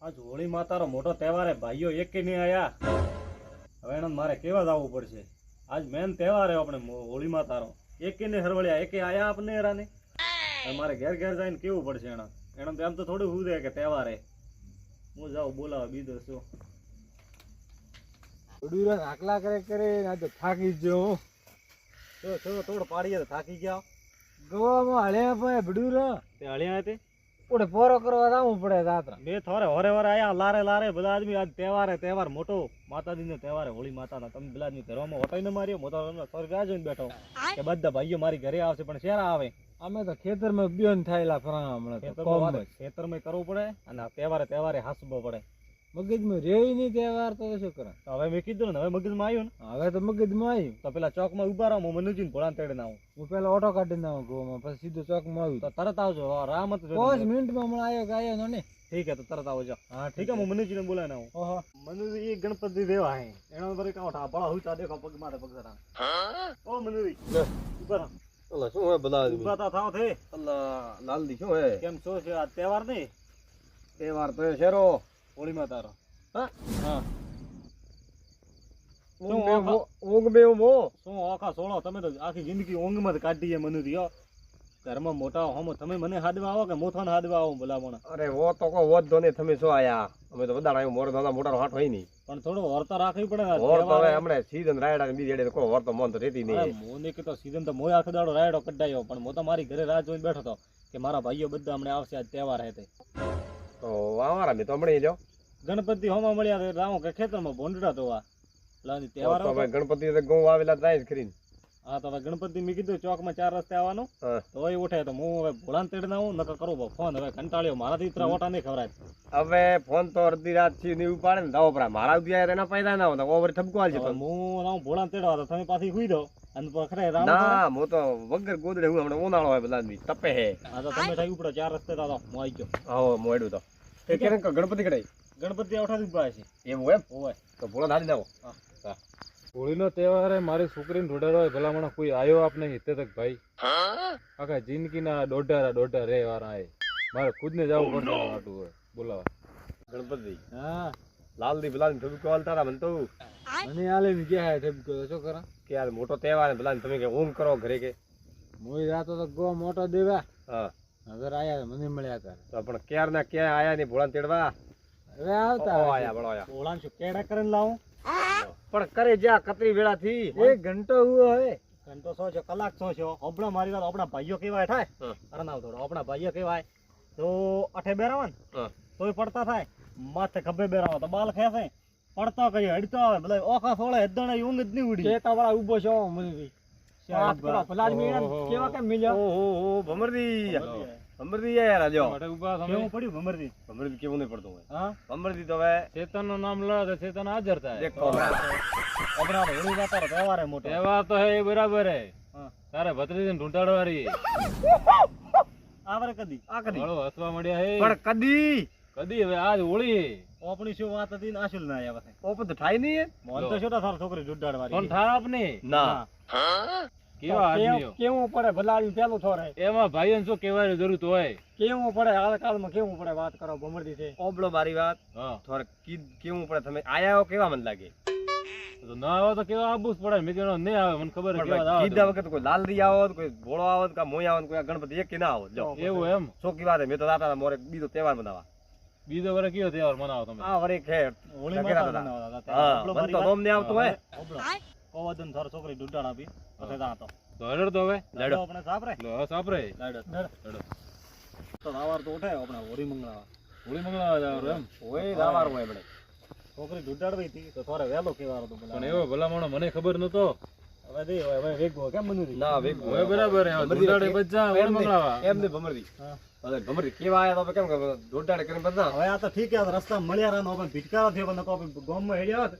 આજ હોળી માતાનો મોટો તહેવાર હે ભાઈઓ એક કે નહીં આયા હવે એને મારે કેવા જવું પડશે આજ મેન તહેવાર હે આપણે હોળી માતાનો એક કે નહીં હરવળ્યા એકે આયા આપને એરાને મારે ઘેર ઘેર જઈને કેવું પડશે એના એને એમ તો થોડું હું દે કે તહેવાર હે હું જાઉં બોલાવા બીજો શું ઉડુરા આકલા કરે કરે ના તો થાકી જો થોડો પાડીએ તો થાકી ગયા ગોવામાં હળ્યા ભાઈ બડુરા તે હળ્યા તે ઓડે પોરો કરવા જાવું પડે રાત્રા બે થોરે હોરે હોરે આયા લારે લારે બધા આદમી આજ તહેવાર હે તહેવાર મોટો માતાજીનો તહેવાર હે હોળી માતાનો તમે પેલા આદમી ઘરમાં હોટાઈ ન માર્યો મોટો સ્વર્ગ આ જોઈને બેઠો કે બધા ભાઈઓ મારી ઘરે આવશે પણ શેરા આવે અમે તો ખેતરમાં બિયોન થાયલા ફરા હમણાં તો ખેતરમાં કરવું પડે અને આ તહેવારે હાસવો પડે મગજમાં રેય નહીં તહેવાર તો શું કરે તો હવે મેં કીધું ને હવે મગજમાં આવ્યું ને હવે તો મગજમાં આવ્યું તો પેલા ચોકમાં ઉભા રહો હું મનુજીને ભોળાને તેડીને આવું હું પેલા ઓટો કાઢીને આવું ગોમાં પછી સીધો ચોકમાં આવ્યું તો તરત આવજો રામ હતો 5 મિનિટમાં હમણાં આવ્યો ને ઠીક હે તો તરત આવજો હા ઠીક હે હું મનુજીને બોલાવીને આવું ઓહો મનુજી એ ગણપતિ દેવા હે એનો બરે કાંઠા બળા હુતા દેખો પગ માથે પગ સરા ઓ મનુજી ઉભા રહો અલ્લા શું હે બધા આદમી ઉભા થાવ થે અલ્લા લાલદી શું હે કેમ છો છે આ તહેવાર નહીં તહેવાર તો હે શેરો હોળી માતાનો હા હા ઊંઘ બે મો શું આખા સોળો તમે તો આખી જિંદગી ઊંઘમાં જ કાઢી છે મનુજી હો ઘરમાં મોટા હોમો તમે મને હાદવા આવો કે મોથાને હાદવા આવો ભલામણ અરે વો તો કો વોત દો ને તમે શું આયા અમે તો બધા આયો મોર ધંધા મોટા હાટ હોય ની પણ થોડો વર્તા રાખવી પડે ને વોર તો હવે હમણે સીઝન રાયડા ને બીજી કો વોર તો મન તો રેતી નહીં મોને કે તો સીઝન તો મોય આખો દાડો રાયડો કઢાયો પણ મો તો મારી ઘરે રાહ જોઈને બેઠો તો કે મારા ભાઈઓ બધા હમણે આવશે આજ તહેવાર હે તે તો આવારા મે તો હમણે જો ગણપતિ હોમા મળ્યા રામો કે ખેતરમાં ભોંડડા તો આ લાની તહેવાર તો હવે ગણપતિ તો ગૌ આવેલા જાય જ કરીને હા તો હવે ગણપતિ મે કીધું ચોકમાં 4 રસ્તે આવવાનું તો એ ઉઠે તો હું હવે ભોળાને તેડીને આવું નકર કરું ફોન હવે કંટાળ્યો મારાથી ઇતરા ઓટા નહીં ખવરાય હવે ફોન તો અડધી રાત થી ની ઉપાડે ને દાવો પરા મારા ઉદ્યા એના પૈદા ના હોતા ઓવર ઠપકો આલજે તો હું રામ ભોળાને તેડવા તો તમે પાછી હુઈ દો અને પખરે રામ ના મો તો વગર ગોદડે હું હમણે ઉનાળો હોય બધા આદમી તપે હે હા તો તમે થઈ ઉપડો 4 રસ્તે તો હું આવી ગયો આવો મોડું તો એ કેને ગણપતિ કડાઈ ગણપતિ આવઠાથી ઉભા છે એવું એમ ઓય તો ભોળા ધાડી લાવો હોળીનો તહેવાર હે મારી છોકરીને ઢોઢારો હોય ભલામણ કોઈ આવ્યો આપને હિતે તક ભાઈ આખા જિંદગીના દોઢા રે વાળા આય મારે ખુદને જવું પડશે આટું હોય બોલાવા ગણપતિ હા લાલદી બલાદી તમે કોલ તારા મને તો મને આલે ને કે હે ઠપકો શું કરા કે યાર મોટો તહેવાર બલાદી તમે કે ઊંઘ કરો ઘરે કે મોઈ રાતો તો ગો મોટો દેવા હા હવે આયા મને મળ્યા તાર તો પણ ક્યાર ના ક્યાં આયા ને ભોળા તેડવા હવે આવતા આયા બળો આયા ભોળાને શું કેડા કરીને લાવું પણ કરે જા કતરી વેળા થી 1 ઘંટો હુઓ હે ઘંટો સો છો કલાક સો છો હમણાં મારી વાત આપણા ભાઈઓ કેવાય થાય અરે ના થોડો આપણા ભાઈઓ કેવાય તો અઠે બેરાવા ને તોય પડતા થાય માથે ખભે બેરાવા તો બાલ ખેસે પડતો કઈ હડતો આવે બધા ઓખા સોળે હદણ ઊંઘ જ નહીં ઉડી કેતા વાળા ઉભો છો મને ભલા કેવા કેમ મિલ્યો ઓહો ભમરદી ભમરદી યાર આજો ઉભા કેવું પડ્યું ભમરદી ભમરદી કેવું નહીં પડતું હોય હા ભમરદી તો હવે ચેતન નું નામ લો તો ચેતન હાજર થાય દેખો આપણા હોળી માતાનો તહેવાર હે મોટો તહેવાર તો હે એ બરાબર હે હા તારે ભત્રીજી ને ઢૂંઢાડવારી આવરે કદી આ કદી હળો હસવા મળ્યા હે પણ કદી કદી હવે આજ હોળી આપણી શું વાત હતી ને આશુલ ના આવ્યા છે ઓપ તો થાય નહીં મોન તો શું તાર છોકરી ઢૂંઢાડવારી કોણ થાર આપને ના કેવા આદમીઓ કેવું પડે ભલાડી પેલું થોરે એમાં ભાઈઓને શું કહેવાની જરૂર હોય કેવું પડે હાલ કાલમાં કેવું પડે વાત કરો ભમરદી છે ઓબળો મારી વાત હા થોર કેવું પડે તમે આયા હો કેવા મને લાગે તો ના આવે તો કેવા આવવું જ પડે મેં કીધું નહીં આવે મને ખબર પણ કેવા કીધા વખત કોઈ લાલદી આવો કોઈ ભોળો આવો કે મોય આવો કોઈ ગણપતિ એક કે ના આવો જો એવું એમ ચોકી વાત મેં તો દાતા મોરે બીજો તહેવાર બનાવવા બીજો વરે કયો તહેવાર મનાવો તમે આ વરે ખે હોળી માતા બનાવતા હતા હા આપણો મન તો મારી નોમ ને આવતું હોય કોવદન થાર છોકરી ઢૂંઢાડ આપી પછી તા તો તો હેડો તો હવે લડો આપણે સાપરે લો સાપરે લડો તો રાવાર તો ઉઠે આપણે હોળી મંગળાવા હોળી મંગળાવા જાવ એમ હોય દાવાર હોય બડે છોકરી ઢૂંઢાડવી હતી તો થોરે વહેલો કેવાર હતો પણ એવો ભલામણો મને ખબર નતો હવે દે હવે વેગો કેમ બન્યું હતી ના વેગ હવે બરાબર હે ઢૂંઢાડે બચ્ચા હોળી મંગળાવા એમ ને ભમરદી અરે ભમરદી કેવા આયા તો કેમ કે દોડાડે કરીને બધા હવે આ તો ઠીક છે રસ્તા મળ્યા રાનો પણ ભીટકારા થયો પણ કોઈ ગામમાં હેડ્યા હોત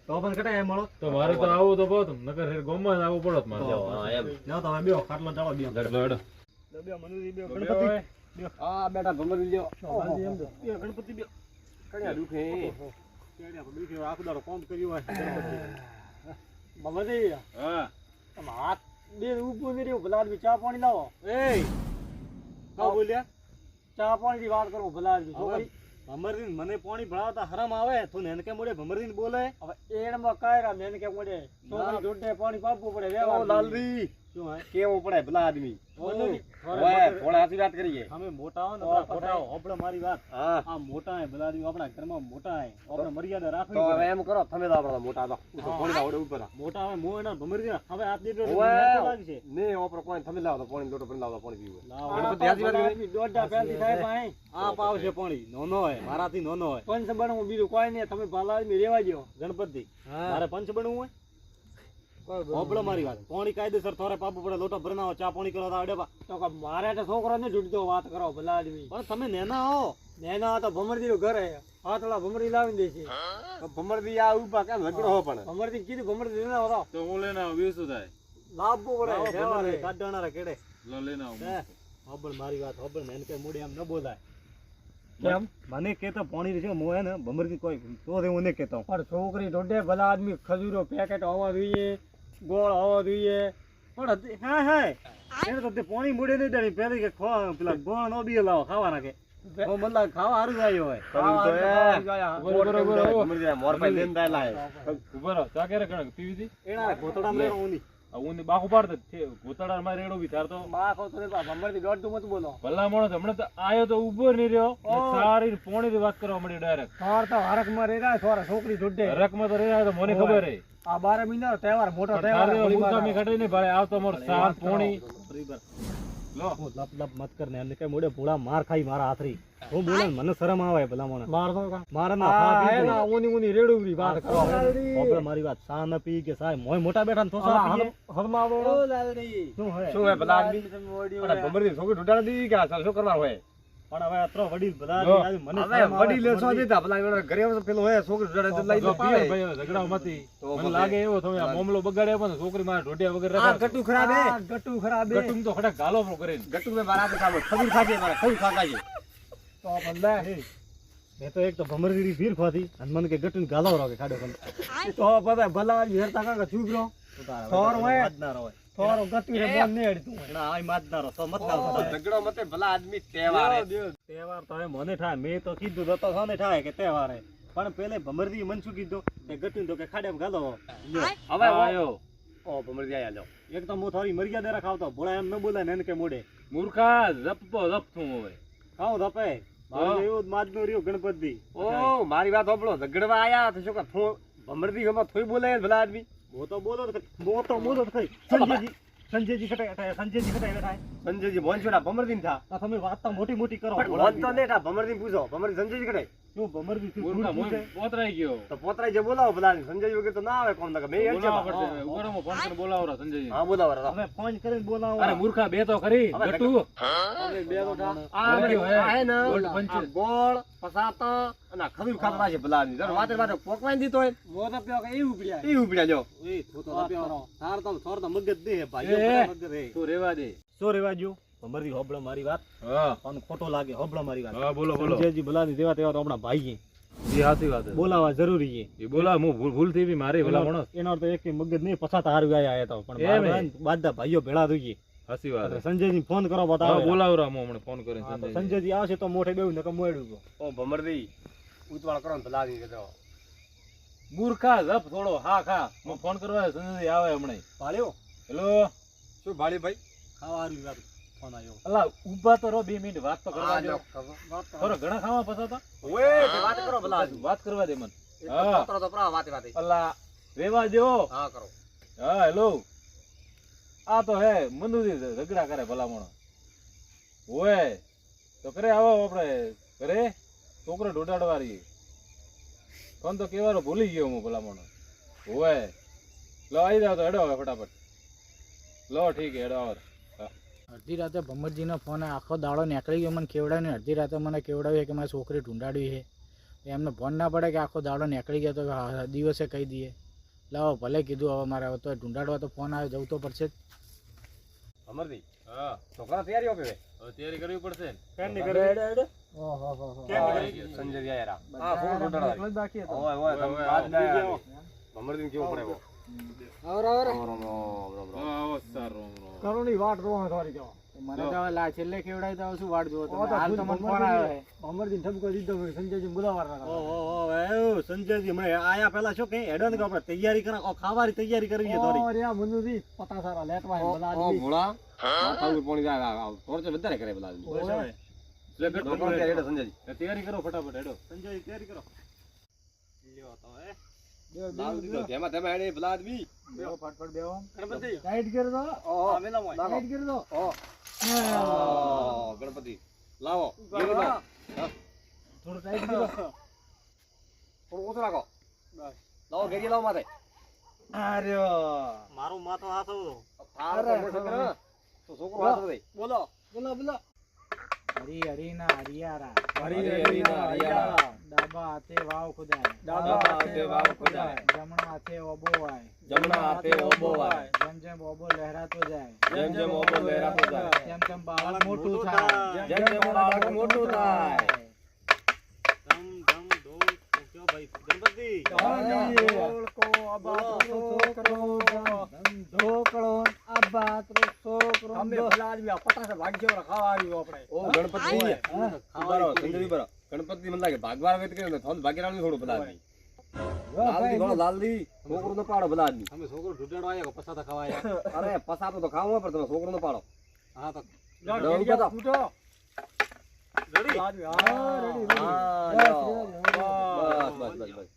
તો પણ કટાય મળો તો મારે તો આવું તો બહુ નકર હેડ ગોમાં જ આવવું પડત મારે હા એમ ના તો હવે બેહો ખાટલો ચાલો બેહો હેડો હેડો બેહો મનુજી બેહો ગણપતિ આ બેટા ભમરદી લ્યો બેહો ગણપતિ બેહો કણ્યા દુખે કેડ્યા તો બીજો આખો દાડો કોમ કર્યું હોય ગણપતિ ભમરદી હા આમ હાથ બે ઊભું નહીં રહ્યું ભલાડી ચા પાણી લાવો એ કા બોલ્યા ચા પાણી ની વાત કરો ભલાડી છોકરી ભમરદીન મને પાણી ભળાવતા હરામ આવે તું ને કે મોડે ભમરદીન બોલે હવે એનમાં કાયરા મેન કે મોડે છોકરી ઢોઢે પાણી પાપવું પડે વ્યવહાર લાલજી શું હે કેવું પડે ભલા આદમી ઓય, ઓય થોડા હાથી વાત કરીએ અમે મોટા હો ને પેલા ખોટા હો હોભળો મારી વાત હા આ મોટા હે બધા દી આપણા ઘરમાં મોટા હે આપણે મર્યાદા તો રાખવી હવે પડે એમ કરો તમે તો આપણા મોટા તો પાણી લાવડે ઉપર મોટા હવે મો એના ભમરદીન હવે આપ દીધો ઓય લાગશે ને ઓપરો કોઈ તમે લાવો તો પાણી લોટો ભરીને લાવો પાણી પીવું લાવો. ગણપતિ હાથી વાત કરી દોઢા પેલથી થાય ભાઈ આ પાવ છે પાણી નોનો હોય મારાથી નોનો હોય પંચ બનવું બીજું કોઈ નહીં તમે ભલા આદમી રેવા દો ગણપતિ મારે પંચ બનવું હોય હોભળો મારી વાત પાણી કાયદેસર થોરે પાપું પડે લોટો ભરી નાખો ચા પાણી કરો તો આડે પા તો કે મારે તો છોકરો ને ઢૂંઢતો વાત કરો ભલા આદમી પણ તમે નેના હો નેના તો ભમરદી નું ઘર હે હાથડા ભમરી લાવી દે છે તો ભમરદી આ ઉભા કેમ ઝઘડો હો પણ ભમરદી કીધું ભમરદી લેના હતો તો હું લઈને આવું બીજું શું થાય લાવવું પડે લાવો વ્યવહાર ભમરદી, હે. કાઢવાનારા કેડે લો લઈને આવું હે, હોભળ મારી વાત હોભળ ને એને કઈ મૂડે એમ ન બોલાય કેમ? મને કેતો પાણી છે મો હે ને ભમરદી કોઈ તો હું નહીં કેતો પણ છોકરી ઢોઢે ભલા આદમી ખજૂરો પેકેટ હોવા જોઈએ ગોળ હોવા જોઈએ પણ હા હા એને તો તે પાણી મૂડે નહીં ડરી પેલી કે પેલા ગોળ નો બી લાવો ખાવા નાખે તો મતલબ ખાવા હારું આવ્યો હોય ભમરદી મોર પાઈ લઈને દાયલા હે ઉભો રહો ચા ક્યારે કણક પીવી હતી એના ઘોતડામાં લેવાનું ઊંધી. હું બાખું પાડતો ગોતાડા માં રેડો બી તારતો બા કહો તો ભમરદી દોડતું મત બોલો ભલા માણસ હમણાં તો આયો તો ઉભો નહીં રહ્યો ને સારી પોણી થી વાત કરવા મળી ડાયરેક્ટ સવાર તો હરક માં રેરા છોરા છોકરી ઢોઢે રકમાં તો રહ્યા તો મને ખબર હે આ 12 મહિના તહેવાર મોટો તહેવાર તારે હોળી મૂર્ખા માં મેં કાઢી નહીં ભાડે આવતો મોર સાત પોણી લો હું લપ લપ મત કર ને એમને કઈ મોડે ભોળા માર ખાઈ મારા હાથરી હું બોલે ને મને શરમ આવે ભલા મને મારતો કા મારે ના આ ખા હે ના ઊની ઊની રેડુરી વાત કરો હોભળ મારી વાત સા ન પી કે સાય મોય મોટા બેઠા ને તો સા પીએ હરમાવો શું હે શું હે ભલા આદમી પણ ભમરદી છોકરી ઢૂંઢા નથી કે આ શું કરવા હોય પણ હવે અત્રો વડીલ બધા જો, આજે મને હવે શરમ આવે. વડી લેશો દીધા ભલા એનો ઘરે પેલો હોય છોકરી ઢૂંઢા લઈ જો તો પિયર પાડે ભાઈ ઝઘડા મતી તો મને પછી- લાગે એવો તમે આ મામલો બગાડ્યો પણ છોકરી મારા ઢોઢિયા વગર આ રખાય ગટુ ખરાબ હે ગટુ ખરાબ હે. ગટુમ તો ખડક ગાલો કરીને ગટુ મે મારા કામ ખબર ખાજે મારા ખબર ખાતા છે તો ભલે મેં તો એક તો ભમરડી ભીર ખાધી અને મને કે ગટુન ગાલો રોકે ખાડો પણ તો બધા ભલા આદમી હેરતા કા ચૂપ રહો થોર હોય. માદનારો હોય થોરો ગતિ રે બોલ નહીં અડતું હોય. એના આય માદનારો તો મત ના થાય. ઝઘડો મતે ભલા આદમી તહેવાર હે તહેવાર તો હવે મને થાય મેં તો કીધું તો સાને થાય કે તહેવાર હે પણ પેલે ભમરદી મન શું કીધું કે ગટુન તો કે ખાડે ગાલો લ્યો. હવે આયો ઓ ભમરદી આયા લો એક તો હું થોડી મર્યાદા રખાવતો ભોળા એમ ન બોલાય ને એને કે મોડે મૂર્ખા જપતો જપ થું હવે ખાવ ધપે મારું એવું જ માદનું રહ્યું ગણપતિ ઓ મારી વાત સાંભળો ઝઘડવા આયા તો શું કે થો ભમરદી ગમા થોઈ બોલે ભલા આદમી હું તો બોલો તો ખરી સંજયજી ખટાય સંજયજી ખટાય થાય સંજયજી મોહનસોડા ભમરદી થા આ તમે વાત તો મોટી મોટી કરો પણ મોહન તો ને ભમરદી પૂછો ભમરદી સંજયજી કડે શું ભમરદી શું મૂર્ખા ભૂલ છે? પોતરાઈ ગયો તો પોતરાય જે બોલાવો ભલા સંજય વગર તો ના આવે કોમ ના મેં હેડ છે બોલાવવા પડશે ઉગાડો ફોન કરીને બોલાવો રા સંજયજી હા બોલાવો રા તમે ફોન કરીને બોલાવો અરે મૂર્ખા બે તો ખરી હવે ગટુ હવે બે તો થા આ આ ને ગોલ્ડ પંચ. આ ગોળ પસાતો અને આ ખજૂર ખાતા છે ભલા આદમી વાતે વાતે પોકવાઈ દીધો હોય મોં તો પ્યો કે એ ઉપડ્યા એ ઉપડ્યા લ્યો એ તો તો લપ્યો. તાર તો થોર તો મગજ દે ભાઈઓ એ. બધા મગજ દે તું રેવા દે શું રેવા જો ભમરદી હોબળો મારી વાત હા પણ ખોટો લાગે હોબળો મારી વાત હા બોલો બોલો સંજયજી બોલાવી દેવા તેવા તો આપણા ભાઈ એ સાચી વાત છે બોલાવા જરૂરી છે એ બોલા હું ભૂલ થઈ બી મારી ભલા માણસ એનો તો એક મગજ નહીં પછાતા હારું આયા તો પણ એમ બાર એ. બાદા ભાઈઓ ભેળા થઈ સાચી વાત છે. સંજયજી ફોન કરો હા બતાવો બોલાવ રા હું હમણાં ફોન કરીને સંજયજી. સંજયજી આવશે તો મોઢે બેવું નકર મોડું તો ઓ ભમરદી ઉતવાળ કરો ને ભલા આદમી કહેતો મૂર્ખા જપ થોડો હા ખા હું ફોન કરવા સંજયજી આવે હમણાં ભાળ્યો હેલો શું ભાળી ભાઈ ખાવા હારું વાત ફોન આવ્યો અલા ઊભા તો રહો 2 મિનિટ વાત તો કરવા આ દો લ્યો. થોડો ઘણા ખાવા પસાતા ઓએ તે વાત કરો ભલા આદમી વાત કરવા દે મન એ હા. તો પોતરો તો પ્રા વાતે વાતે અલા રેવા દો હા કરો હા હેલો આ તો હે મંદુજી ઝઘડા કરે ભલામણો ઓય તો કરે આવો આપણે કરે છોકરો ઢોડાડવારી ફોન તો કેવાનો ભૂલી ગયો હું ભલામણો ઓય લો આવી જાવ તો હેડો હવે ફટાફટ લો ઠીક હે હેડો આવો અડધી રાતે ભમરજીનો ફોન આખો દાડો નીકળી ગયો મને કેવડાવ્યો ને અડધી રાતે મને કેવડાવ્યું કે મારી છોકરી ઢૂંઢાડવી છે એમને ફોન ના પડે કે આખો દાડો નીકળી ગયો તો હા, દિવસે કહી દઈએ લાવો ભલે કીધું હવે મારે હવે તો ઢૂંઢાડવા તો ફોન આવે જવું તો પડશે જ ભમરદી હા છોકરા તૈયારી આપે હવે તૈયારી કરવી પડશે ને કેમ નહીં કરે? ઓહો હો હો કેમ નહીં કરે? સંજય આયા રા હા ફોન એકલો ઉડાડવા જ બાકી હતો ઓય ઓય તમે વાત ના આવે ભમરદી કેવું પડે આવરા આવરા રામ રામ રામ રામ આવો સારું કરુણી વાટ રોવા થોડી જો મને તો હવે છેલ્લે કેવડાય તો હવે શું વાટ જોવો તમે? ઓ તો હાલ તો મને ફોન આવ્યો છે. ભમરજી ઠપકો દીધો હોય, સંજયજી બોલાવવાના હતા. ઓહો સંજયજી મને આયા પેલા શું કઈ હેડો ને કે આપણે તૈયારી કરા ખાવાની તૈયારી કરવી છે થોડી. ઓ રે આ મનુજી પતા સારા લેટવા હે બધા ઓ આદમી. ભોળા માથા ઉપર પાણી જાય ટોર્ચર વધારે કરે બધા આદમી. એટલે બેઠો ડોક્ટર ત્યાં રેડો સંજયજી. તૈયારી કરો ફટાફટ હેડો. સંજયજી તૈયારી કરો. લ્યો તો હે લાલ દીધો તેમાં તમે હેડે બધા આદમી. બેહો ફટફટ બેહો. ગણપતિ ટાઈટ કરી દો, આમેલા મોય ટાઈટ કરી દો. ગણપતિ લાવો થોડું ટાઈટ કરી દો. થોડું ઓછું રાખો લાવો ઘેરી લાવો માથે. મારું માથો હાથો તો છોકરો હાથ દે. બોલો બોલો બોલો. હરી હરી ના હરિયારા, હરી હરી ના હરિયારા, ડાબા હાથે વાવ ખુદાય, ડાબા હાથે વાવ ખુદાય, જમણા હાથે ઓબો વાય, જમણા હાથે ઓબો વાય, જેમ જેમ ઓબો લહેરાતો જાય, જેમ જેમ ઓબો લહેરાતો જાય, તેમ તેમ બાળક મોટું થાય, જેમ જેમ બાળક મોટું થાય. ધમ ધમ ઢોલ કયો ભાઈ ગણપતિ ઢોલકો આબાતરો છોકરો, ઢોકળો આબાતરો છોકરો. અમે ભલા આદમી આ પતાસે ભાગ્યો ખાવા આવ્યો આપણે. ઓ ગણપતિ બરો સંજય બરો ગણપતિ મને લાગે ભાગવાર વેત કરે ને થોડ ભાગી રાણી થોડું બધા આદમી. લાલદી ઘણો લાલદી છોકરો નો પાડો બધા આદમી. અમે છોકરો ઢૂંઢાડો આયા પસાતા ખાવા આયા. અરે પસાતો તો ખાવું પણ તમે છોકરો નો પાડો. હા તો ડોલ બતા. રેડી આદમી હા રેડી હા રેડી. લો. બસ બસ બસ.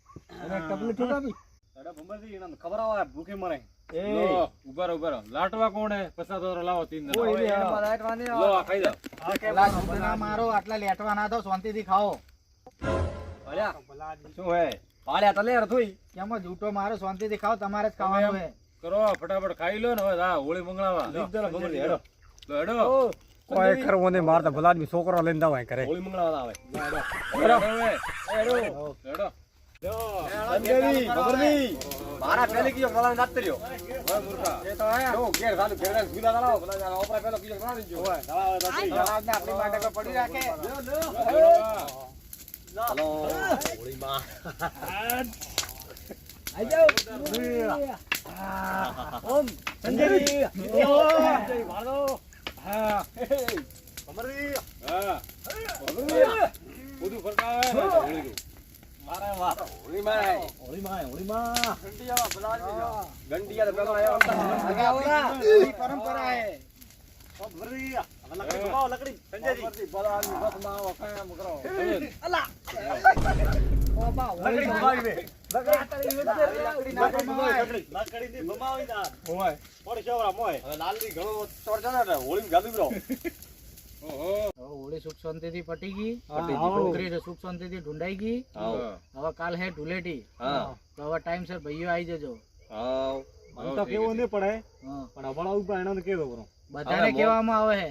અને ટપલી ઠોકાવી. અરે ભંબરજી એને ખબર આવે ભૂખે મરે. લો ઉભા રહો લાટવા કોણ હે? પસાતો લાવો તીન દે. કોઈ નહીં એમાં આ. લાઈટવાની લો આ ખાઈ દો. ના મારો આટલા લેટવા ના તો શાંતિથી ખાઓ. ભલ્યા શું હે પાડ્યા તલે રથોઈ. કેમ જૂઠો મારો શાંતિથી ખાઓ, તમારે જ ખાવાનું છે. કરો ફટાફટ ખાઈ લો ને હવે હા હોળી મંગળાવા. હેડો લો હેડો. કોઈ કરવો નહીં મારતા ભલા આદમી છોકરો લઈને દાવાય કરે. હોળી મંગળાવા આવે. હેડો હેડો. સંજયજી ખબરની મારા પહેલી કીયો કલાને જાત કર્યો. એ તો હે. જો ઘેર સાલું ઘેર સુવિધા લાવો ભલા ઓપરા પહેલો કીયો કલાને જો. આજને આપણી માટે કોઈ પડી રાખે. હલો હોળીમાં આઈ જાઓ. ઓમ સંજયજી. સંજય વાળો હા. ભંબરજી હા બધું ફરકાવે ને હોળી. મારે વાહ હોળીમાં હોળીમાં. ઘંટિયા તો પેલો આવ્યો આપણી પરંપરા હે. ભંબરજી હવે લકડી બમાવો લકડી સંજયજી ભલા આદમી બસમાં આવો કામ કરો. લકડી બમાવી દે લકડી ના કમાવાય. લકડી થી બમાવી દે ઓય પોડી છોકરા મોય હવે લાલની ઘણો ચોરચા ને હોળીમાં ગાદુ બ્રો. ઓહો. હવે હોળી સુખ શાંતિથી પટી ગઈ, પટી ગઈ. છોકરી સુખ શાંતિથી ઢૂંઢાઈ ગઈ. આવ હવે કાલ હે ધૂળેટી, હા તો હવે ટાઈમસર ભાઈઓ આવી જજો. આવ મને તો કેવું નહીં પડે હા. પણ હમણાં ઉપર એને કેવો કરો બધાને કહેવામાં આવે છે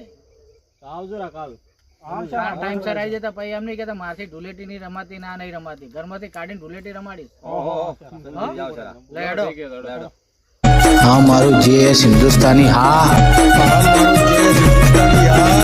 આવજો રા કાલ ટાઈમસર આવી જતા પછી એમ નહીં કહેતા મારથી ધૂળેટી નહીં રમાતી, ના નહીં રમાતી, ઘરમાંથી કાઢીને ધૂળેટી રમાડીશ. ઓહો જાવ જરા લે હેડો. ઠીક છે, હેડો. હા મારું જે હિન્દુસ્તાની હા